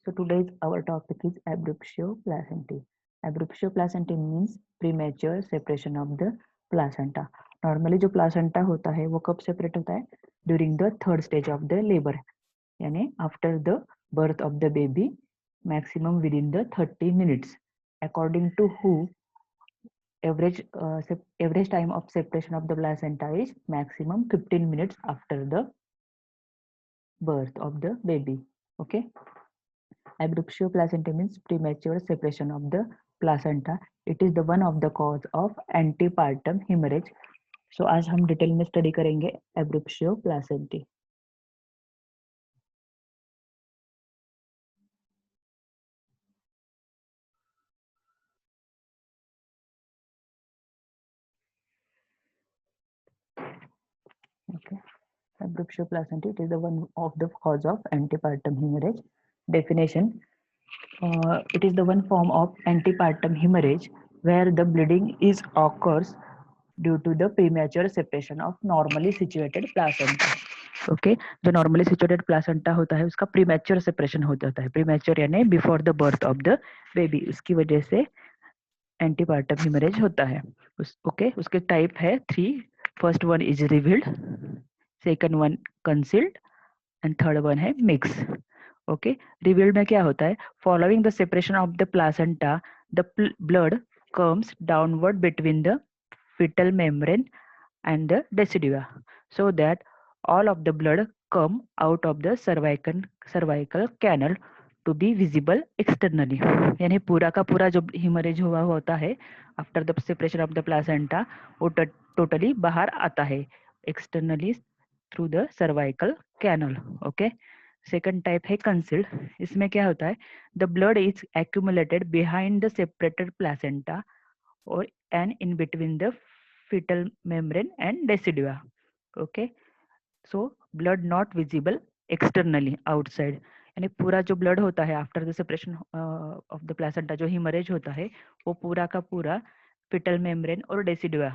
So today's our topic is abruptio placentae. Abruptio placentae means premature separation of the placenta. Normally जो placenta होता है वो कब separate होता है? During the third stage of the labor, यानी after the birth of the baby, maximum within the 30 minutes. According to WHO, average time of separation of the placenta is maximum 15 minutes after the birth of the baby. Okay. Abruptio placentae means premature separation of the placenta. It is the one of the cause of antepartum hemorrhage. So आज हम detail में study करेंगे abruptio placentae. Okay. Abruptio placentae, it is the one of the cause of antepartum hemorrhage. Definition: it is the one form of antepartum hemorrhage where the bleeding is occurs due to the premature separation of normally situated placenta. Okay जो normally situated placenta होता है उसका premature separation हो जाता है. Premature यानी before the birth of the baby. उसकी वजह से एंटीपार्टम हिमरेज होता है. ओके उसके टाइप है 3. First one is revealed, second one concealed and third one है मिक्स. ओके रिवील्ड में क्या होता है? Following the separation of the placenta the blood comes downward between the fetal membrane and the decidua so that all of the blood come out of the cervical canal to be visible externally. यानी पूरा का पूरा जो haemorrhage हुआ होता है after the separation of the placenta वो totally बाहर आता है externally through the cervical canal. Okay second type है कंसील्ड. इसमें क्या होता है? The blood is accumulated behind the separated placenta or and in between the fetal membrane and decidua. Okay, so blood not visible externally outside. यानी पूरा जो blood होता है after the separation of the placenta जो haemorrhage होता है वो पूरा का पूरा फिटल मेम्ब्रेन और डेसिडुआ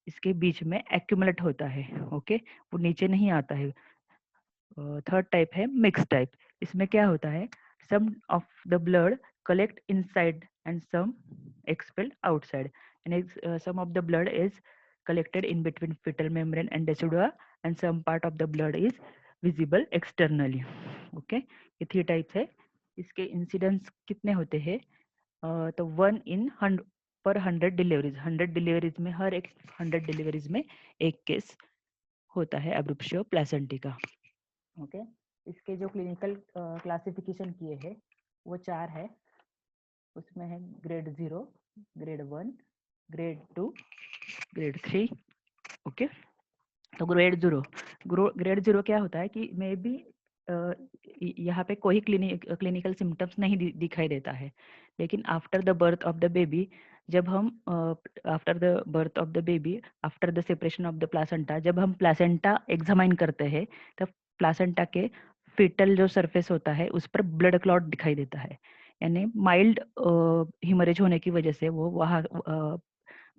इसके बीच में एक्यूमुलेट होता है. ओके वो नीचे नहीं आता है. थर्ड टाइप है मिक्स टाइप. इसमें क्या होता है? Sum of the blood collect inside and some expelled outside. And some of the blood is collected in between fetal membrane and decidua and some part of the blood is visible externally. Okay ये 3 types है. इसके incidence कितने होते हैं? तो 1 in 100 पर 100 deliveries. 100 deliveries में हर एक 100 डिलीवरीज में एक केस होता है एब्रुप्शियो प्लेसेंटी का. ओके इसके जो क्लिनिकल क्लासिफिकेशन किए हैं वो 4 है. उसमें है grade 0, grade 1, grade 2, grade 3. Okay तो ग्रेड 0 क्या होता है कि मे बी यहाँ पे कोई क्लिनिकल सिम्टम्स नहीं दिखाई देता है, लेकिन after the birth of the baby जब हम after the birth of the baby after the separation of the placenta जब हम प्लासेंटा एग्जामाइन करते हैं तब प्लासेंटा के फिटल जो सरफेस होता है उस पर ब्लड क्लॉट दिखाई देता है. यानी माइल्ड हिमरेज होने की वजह से वो वहाँ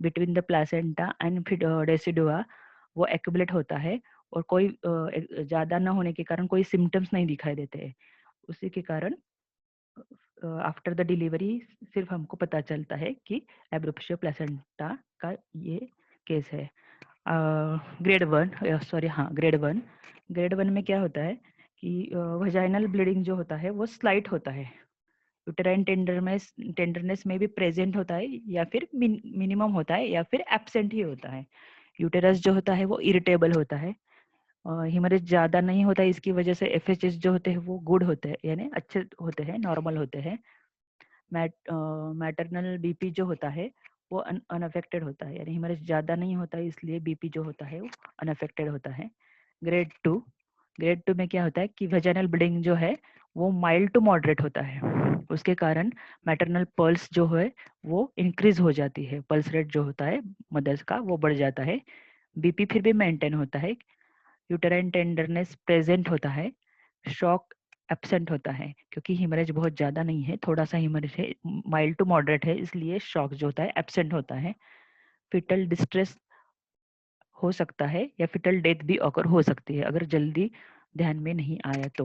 between the placenta and decidua वो एक्यूमुलेट होता है और कोई ज़्यादा ना होने के कारण कोई सिम्टम्स नहीं दिखाई देते हैं. उसी के कारण आफ्टर द डिलीवरी सिर्फ हमको पता चलता है कि एब्रुप्शियो प्लेसेंटा का ये केस है. ग्रेड 1 में क्या होता है कि वजाइनल ब्लीडिंग जो होता है वो स्लाइट होता है. यूटेराइन टेंडरनेस में भी प्रेजेंट होता है या फिर मिनिमम होता है या फिर एब्सेंट ही होता है. यूटेरस जो होता है वो इरिटेबल होता है. हिमरेज ज़्यादा नहीं होता है, इसकी वजह से एफएचएस जो होते हैं वो गुड होते हैं यानी अच्छे होते हैं, नॉर्मल होते हैं. मैटरनल बीपी जो होता है वो अनअफेक्टेड होता है. यानी हिमरेज ज़्यादा नहीं होता है इसलिए बीपी जो होता है वो अनअफेक्टेड होता है. ग्रेड 2 में क्या होता है कि वेजाइनल ब्लीडिंग जो है वो माइल्ड टू मॉडरेट होता है. उसके कारण मैटरनल पल्स जो है वो इंक्रीज हो जाती है. पल्स रेट जो होता है मदर्स का वो बढ़ जाता है. बीपी फिर भी मेंटेन होता है. यूटेराइन टेंडरनेस प्रेजेंट होता है. शॉक एब्सेंट होता है क्योंकि हिमरेज बहुत ज़्यादा नहीं है, थोड़ा सा हिमरेज है, माइल्ड टू मॉडरेट है, इसलिए शॉक जो होता है एब्सेंट होता है. फिटल डिस्ट्रेस हो सकता है या फिटल डेथ भी ऑकर हो सकती है अगर जल्दी ध्यान में नहीं आया तो.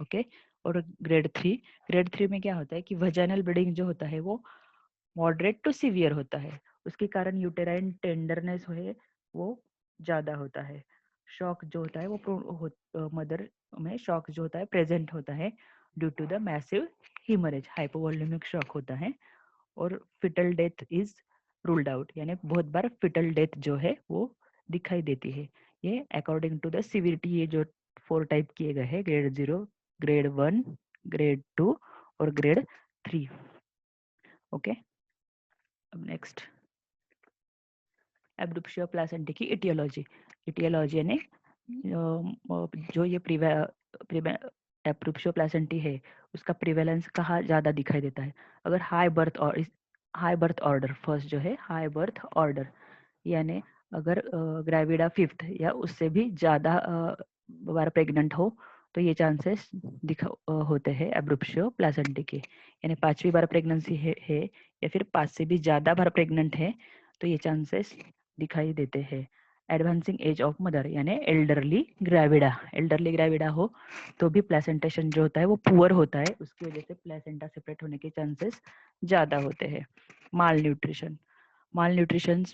ओके और ग्रेड 3 में क्या होता है कि वजाइनल ब्लीडिंग जो होता है वो मॉडरेट टू सीवियर होता है, उसके कारण यूटेराइन टेंडरनेस है वो ज्यादा होता है। शॉक जो होता है वो मदर में शॉक जो होता है प्रेजेंट होता है due to the massive haemorrhage, hypovolaemic shock होता है। और foetal death is ruled out, यानी बहुत बार फिटल डेथ जो है वो दिखाई देती है। ये अकॉर्डिंग टू द सिविरिटी, ये जो 4 टाइप किए गए हैं, ग्रेड 0, ग्रेड 1, ग्रेड 2 और ग्रेड 3। ओके, अब नेक्स्ट एब्डुप्शिया प्लासेंटी की इटियोलॉजी यानी जो ये एब्डुप्शिया प्लासेंटी है उसका प्रिवेलेंस कहाँ ज्यादा दिखाई देता है। अगर हाई बर्थ ऑर्डर, फर्स्ट जो है हाई बर्थ ऑर्डर, यानी अगर ग्रेविडा 5th या उससे भी ज्यादा बार प्रेग्नेंट हो तो ये चांसेस होते हैं एब्डुप्शिया प्लासेंटी के, यानी 5वीं बार प्रेगनेंसी है या फिर 5 से भी ज्यादा बार प्रेग्नेंट है तो ये चांसेस दिखाई देते हैं। एडवांसिंग एज ऑफ मदर यानी एल्डरली ग्रेविडा हो तो भी प्लेसेंटेशन जो होता है वो पुअर होता है, उसकी वजह से प्लेसेंटा सेपरेट होने के चांसेस ज्यादा होते हैं। माल न्यूट्रिशन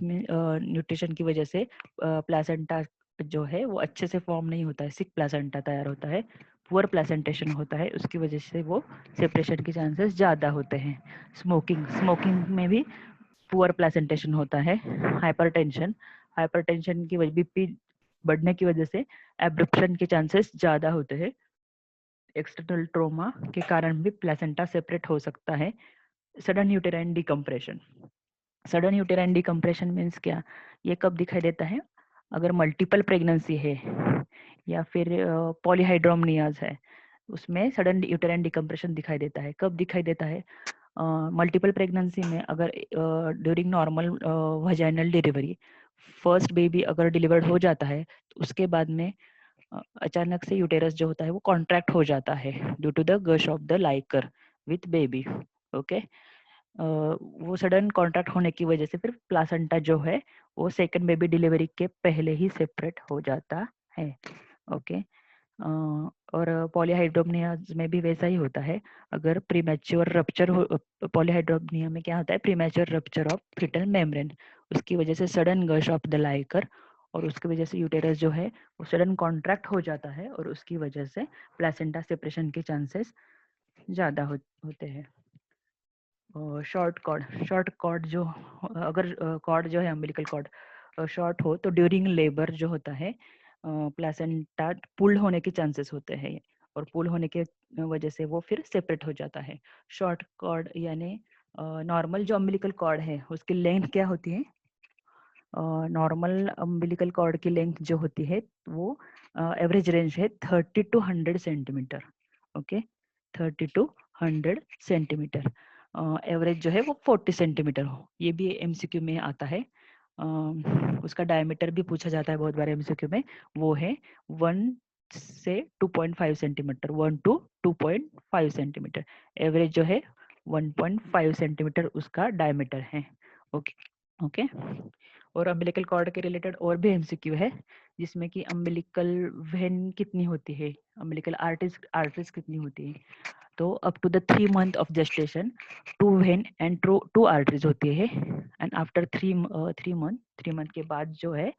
में न्यूट्रिशन की वजह से प्लेसेंटा जो है वो अच्छे से फॉर्म नहीं होता है, सिक प्लेसेंटा तैयार होता है, पुअर प्लेसेंटेशन होता है, उसकी वजह से वो सेपरेशन के चांसेस ज्यादा होते हैं। स्मोकिंग में भी पुअर प्लेसेंटेशन होता है। हाइपरटेंशन की वजह बीपी बढ़ने की वजह से एब्डक्शन के चांसेस ज्यादा होते हैं। एक्सटर्नल ट्रोमा के कारण भी प्लेसेंटा सेपरेट हो सकता है। सडन यूटेराइन डिकम्प्रेशन मीन्स क्या, ये कब दिखाई देता है, अगर मल्टीपल प्रेगनेंसी है या फिर पॉलीहाइड्रोमनियाज है, उसमें सडन यूटेराइन डिकम्प्रेशन दिखाई देता है। कब दिखाई देता है, मल्टीपल प्रेगनेंसी में अगर during normal vaginal delivery first baby अगर डिलीवर्ड हो जाता है तो उसके बाद में अचानक से यूटेरस जो होता है वो कॉन्ट्रैक्ट हो जाता है due to the gush of the liquor with baby. Okay, वो सडन कॉन्ट्रैक्ट होने की वजह से फिर प्लासेंटा जो है वो सेकंड बेबी डिलीवरी के पहले ही सेपरेट हो जाता है। ओके, और पॉलीहाइड्रोमनियाज में भी वैसा ही होता है। अगर प्रीमैच्योर रप्चर हो, पॉलीहाइड्रोमनिया में क्या होता है, premature rupture of foetal membrane, उसकी वजह से sudden gush of the liquor और उसकी वजह से यूटेरस जो है वो सडन कॉन्ट्रैक्ट हो जाता है और उसकी वजह से प्लेसेंटा सेपरेशन के चांसेस ज्यादा होते हैं। शॉर्ट कॉर्ड जो, अगर कॉर्ड जो है अम्बिलिकल कॉर्ड शॉर्ट हो तो ड्यूरिंग लेबर जो होता है प्लेसेंटा पुल होने के चांसेस होते हैं और पुल होने के वजह से वो फिर सेपरेट हो जाता है। शॉर्ट कॉर्ड यानी नॉर्मल जो अम्बिलिकल कॉर्ड है उसकी लेंथ क्या होती है, नॉर्मल अम्बिलिकल कॉर्ड की लेंथ जो होती है वो एवरेज रेंज है 30 to 100 centimetre. Okay, 30 to 100 centimetre. Average जो है वो 40 सेंटीमीटर हो, ये भी एमसीक्यू में आता है। उसका डायमीटर भी पूछा जाता है बहुत बार एमसीक्यू में, वो है 1 से 2.5 सेंटीमीटर, 1 to 2.5 सेंटीमीटर। एवरेज जो है 1.5 सेंटीमीटर उसका डायमीटर है। ओके ओके, और अम्बिलिकल कॉर्ड के रिलेटेड और भी एमसीक्यू है जिसमें कि अम्बिलिकल वेन कितनी होती है, अम्बिलिकल आर्टरीज कितनी होती है। तो up to the 3 month of gestation 2 vein and 2 arteries होती है, एंड आफ्टर 3 मंथ के बाद जो है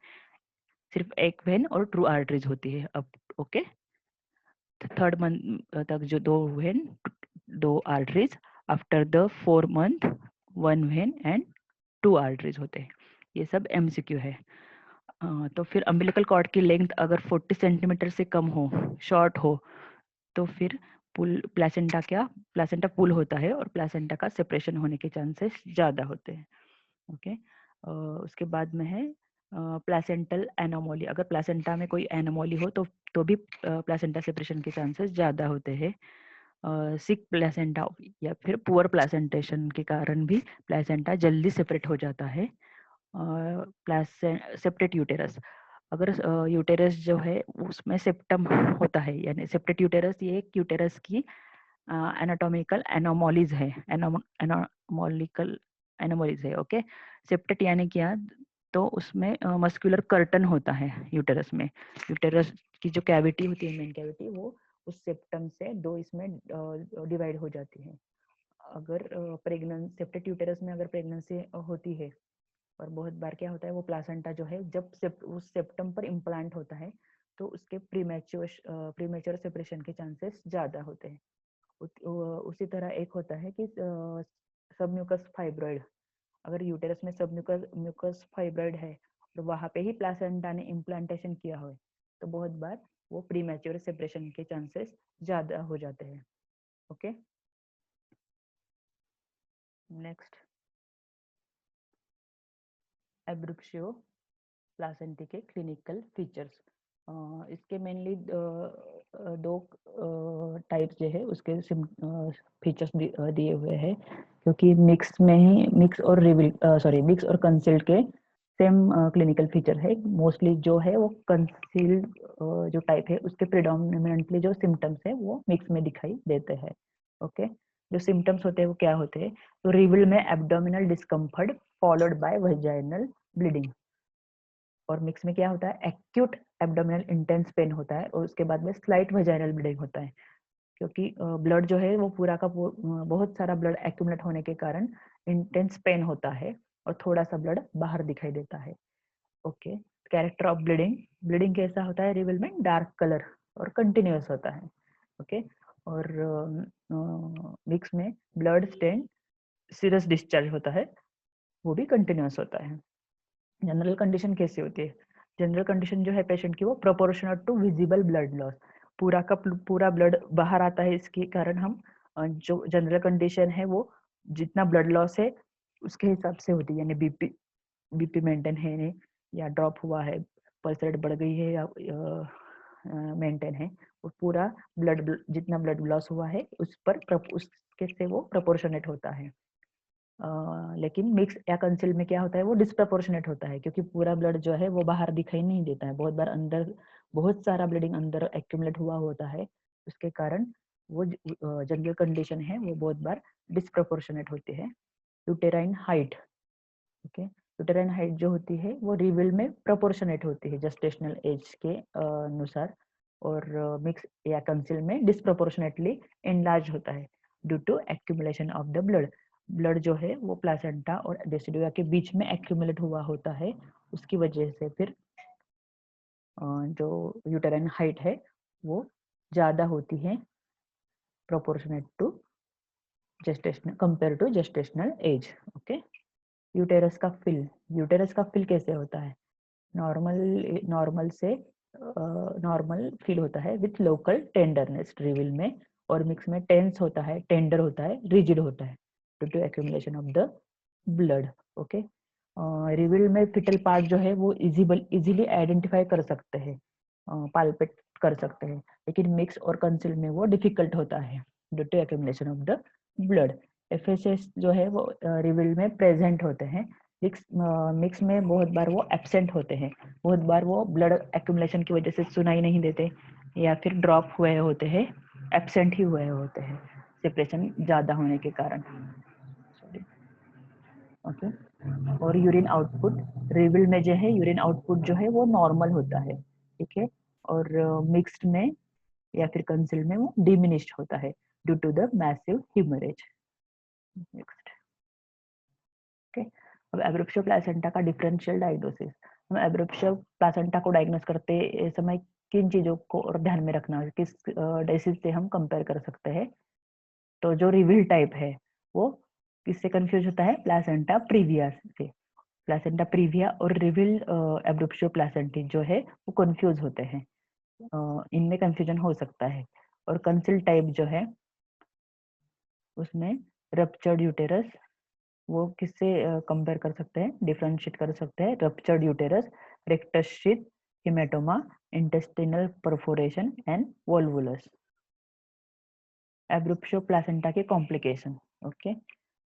सिर्फ 1 वेन और 2 आर्टरीज होती है। अब ओके, 3rd मंथ तक जो 2 when 2 arteries, after the 4 month 1 when and 2 arteries होते हैं। ये सब एमसीक्यू है। तो फिर अम्बिलिकल कॉर्ड की लेंथ अगर 40 सेंटीमीटर से कम हो, शॉर्ट हो, तो फिर प्लेसेंटा पुल होता है और प्लेसेंटा का सेपरेशन होने के चांसेस ज्यादा होते हैं। ओके, उसके बाद में है प्लेसेंटल एनोमोली। अगर प्लेसेंटा में कोई एनोमोली हो तो भी प्लेसेंटा सेपरेशन के चांसेस ज्यादा होते हैं। सिक प्लेसेंटा या फिर पुअर प्लेसेंटेशन के कारण भी प्लेसेंटा जल्दी सेपरेट हो जाता है। सेप्टेट यूटेरस, अगर यूटेरस जो है उसमें सेप्टम होता है, यानी सेप्टेट यूटेरस ये एक यूटेरस की एनाटॉमिकल एनोमोलीज है, एनोमोलीज है। ओके, सेप्टेट यानी क्या, तो उसमें मस्कुलर कर्टन होता है यूटेरस में। यूटेरस की जो कैविटी होती है, मेन कैविटी, वो उस सेप्टम से 2 इसमें डिवाइड हो जाती है। अगर प्रेग्नेंसी सेप्टेड यूटेरस में अगर प्रेगनेंसी होती है, और बहुत बार क्या होता है वो प्लासेंटा जो है जब उस सेप्टम पर इम्प्लांट होता है तो उसके प्रीमेच्योर सेपरेशन के चांसेस ज़्यादा होते हैं। उसी तरह एक होता है कि सबम्यूकस फाइब्रॉइड, अगर यूटेरस में सबम्यूकस फाइब्रॉइड है और वहाँ पे ही प्लासेंटा ने इम्प्लांटेशन किया हो तो बहुत बार वो प्रीमेच्योर सेपरेशन के चांसेस ज़्यादा हो जाते हैं। ओके, नेक्स्ट एब्रुप्शियो प्लासेंटी के क्लिनिकल फीचर्स। इसके मेनली 2 टाइप्स जो है उसके फीचर्स दिए हुए हैं, क्योंकि मिक्स में ही मिक्स और कंसील्ड के सेम क्लिनिकल फीचर है। मोस्टली जो है वो कंसील्ड जो टाइप है उसके प्रिडोमिनेंटली जो सिम्टम्स है वो मिक्स में दिखाई देते हैं। ओके, जो सिम्टम्स होते हैं वो क्या होते हैं, तो रिविल में abdominal discomfort followed by vaginal bleeding, और मिक्स में क्या होता है एक्यूट एब्डोमिनल इंटेंस पेन होता है और उसके बाद में स्लाइट वजाइनल ब्लीडिंग होता है, क्योंकि ब्लड जो है वो पूरा का बहुत सारा ब्लड एक्यूमुलेट होने के कारण इंटेंस पेन होता है और थोड़ा सा ब्लड बाहर दिखाई देता है। Okay, character of bleeding, bleeding कैसा होता है रिविल में, डार्क कलर और कंटिन्यूअस होता है। ओके, और मिक्स में ब्लड स्टेन सीरस डिस्चार्ज होता है, वो भी कंटिन्यूअस होता है। जनरल कंडीशन कैसी होती है, जनरल कंडीशन जो है पेशेंट की वो proportional to visible blood loss, पूरा का पूरा ब्लड बाहर आता है, इसके कारण हम जो जनरल कंडीशन है वो जितना ब्लड लॉस है उसके हिसाब से होती है, यानी बीपी मेंटेन है नहीं या ड्रॉप हुआ है, पल्स रेट बढ़ गई है या मेंटेन है, वो पूरा ब्लड जितना ब्लड लॉस हुआ है उस पर उसके से वो प्रोपोर्शनेट होता है। लेकिन मिक्स या कंसील में क्या होता है वो डिस्प्रपोर्शनेट होता है, क्योंकि पूरा ब्लड जो है वो बाहर दिखाई नहीं देता है, बहुत बार अंदर बहुत सारा ब्लीडिंग अंदर एक्यूमुलेट हुआ होता है, उसके कारण वो जनरल कंडीशन है वो बहुत बार डिस्प्रपोर्शनेट होती है। Uterine height, okay, uterine height जो होती है वो रिविल में प्रोपोर्शनेट होती है जेस्टेशनल एज के अनुसार, और मिक्स या कंसील में डिस्प्रपोर्शनेटली एनलार्ज होता है due to accumulation of the blood. Blood जो है वो प्लासेंटा और डेसिडुआ के बीच में एक्यूमुलेट हुआ होता है, उसकी वजह से फिर जो यूटेराइन हाइट है वो ज़्यादा होती है proportionate to gestational compare to gestational age. Okay, uterus का फिल, यूटेरस का फिल कैसे होता है, नॉर्मल नॉर्मल से नॉर्मल फील होता है विथ लोकल टेंडरनेस रिविल में, और मिक्स में टेंस होता है, टेंडर होता है, रिजिड होता है due to accumulation of the blood. Okay, रिविल में फिटल पार्ट जो है वो इजीली आइडेंटिफाई कर सकते हैं, पाल्पेट कर सकते हैं, लेकिन मिक्स और कंसील में वो डिफिकल्ट होता है due to accumulation of the blood. FSS जो है वो रिविल में प्रेजेंट होते हैं, मिक्स में बहुत बार वो एब्सेंट होते हैं, बहुत बार वो ब्लड एक्यूमुलेशन की वजह से सुनाई नहीं देते या फिर ड्रॉप हुए होते हैं, एब्सेंट ही हुए होते हैं सेपरेशन ज़्यादा होने के कारण। ओके, और यूरिन आउटपुट, रिविल में जो है यूरिन आउटपुट जो है वो नॉर्मल होता है, ठीक है, और मिक्स्ड में या फिर कंसील्ड में वो डिमिनिश्ड होता है due to the massive haemorrhage. Next, okay, अब एब्रोप्शियो प्लासेंटा का डिफरेंशियल डायग्नोसिस, हम एब्रोप्शियो प्लासेंटा को डायग्नोस करते समय किन चीजों को और ध्यान में रखना है, किस डिसीज से हम कंपेयर कर सकते हैं, तो जो रिविल टाइप है वो किससे कंफ्यूज होता है, प्लासेंटा प्रीविया से, प्लासेंटा प्रीविया और रिविल एब्रोप्शियो प्लासेंटी जो है वो कंफ्यूज होते हैं, इनमें कंफ्यूजन हो सकता है। और कंसिल टाइप जो है उसमें रप्चर्ड यूटेरस, वो किससे कंपेयर कर सकते हैं, डिफरेंशिएट कर सकते हैं, ruptured uterus, rectus sheath, haematoma, intestinal perforation and volvulus. Abruptio placenta के कॉम्प्लिकेशन, ओके,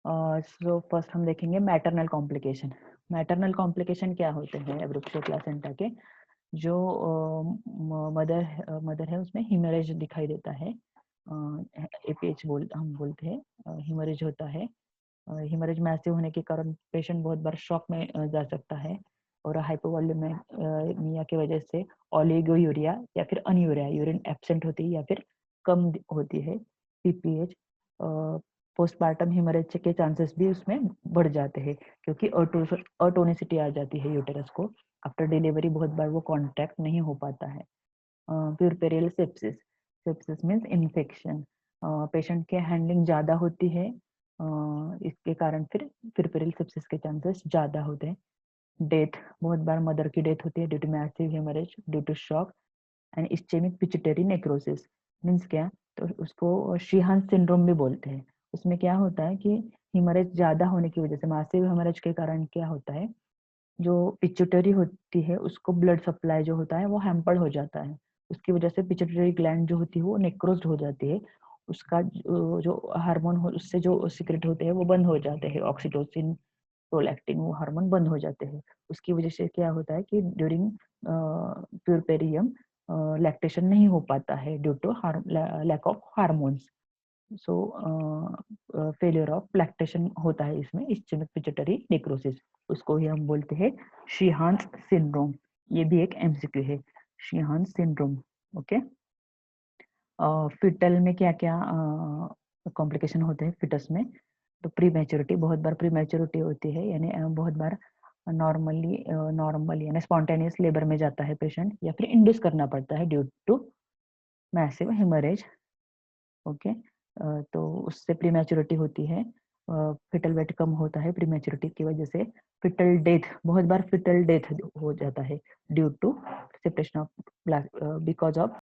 सो फर्स्ट हम देखेंगे मैटरनल कॉम्प्लिकेशन। मैटरनल कॉम्प्लिकेशन क्या होते हैं एब्रोप्शियो प्लासेंटा के, जो मदर है उसमें हिमरेज दिखाई देता है, एपीएच हम बोलते हैं, हिमरेज होता है, हिमरेज मैसिव होने के कारण पेशेंट बहुत बार शॉक में जा सकता है, और हाइपोवॉल्यूमिया की वजह से ओलिगोयूरिया या फिर अनयूरिया, यूरिन एब्सेंट होती है या फिर कम होती है, पीपीएच, पोस्टमार्टम हेमरेज के चांसेस भी उसमें बढ़ जाते हैं, क्योंकि अटोनिसिटी आ जाती है यूटेरस को। आफ्टर डिलीवरी बहुत बार वो कॉन्ट्रैक्ट नहीं हो पाता है। Puerperal sepsis, sepsis means infection, patient के हैंडलिंग ज़्यादा होती है, इसके कारण फिर प्यूरपेरियल सेप्सिस के चांसेस ज़्यादा होते हैं। डेथ, बहुत बार मदर की डेथ होती है due to massive haemorrhage, due to shock and ischaemic pituitary necrosis. Means क्या, तो उसको शीहान सिंड्रोम भी बोलते हैं। उसमें क्या होता है कि हेमरेज ज़्यादा होने की वजह से, मैसिव हेमरेज के कारण क्या होता है, जो पिट्यूटरी होती है उसको ब्लड सप्लाई जो होता है वो हैम्पर्ड हो जाता है। उसकी वजह से पिट्यूटरी ग्लैंड जो होती है वो नेक्रोज्ड हो जाती है। उसका जो हार्मोन उससे जो सीक्रेट होते हैं वो बंद हो जाते हैं, ऑक्सीटोसिन, प्रोलैक्टिन, वो हार्मोन बंद हो जाते हैं। उसकी वजह से क्या होता है कि ड्यूरिंग प्यूरपेरियम लैक्टेशन नहीं हो पाता है due to lack of hormones. So failure of lactation होता है इसमें, इस्चेमिक पिट्यूटरी नेक्रोसिस, उसको ही हम बोलते हैं शीहान्स सिंड्रोम। ये भी एक एमसीक्यू है, शीहान्स सिंड्रोम। ओके, फिटल में क्या क्या कॉम्प्लिकेशन होते हैं फिटस में? तो प्री मैच्योरिटी, बहुत बार प्री मैच्योरिटी होती है, यानी बहुत बार नॉर्मल यानी स्पॉन्टेनियस लेबर में जाता है पेशेंट, या फिर इंड्यूस करना पड़ता है due to massive haemorrhage. Okay, तो उससे प्री मैच्योरिटी होती है, फिटल वेट कम होता है प्री मैच्योरिटी की वजह से। फिटल डेथ, बहुत बार फिटल डेथ हो जाता है due to separation of because of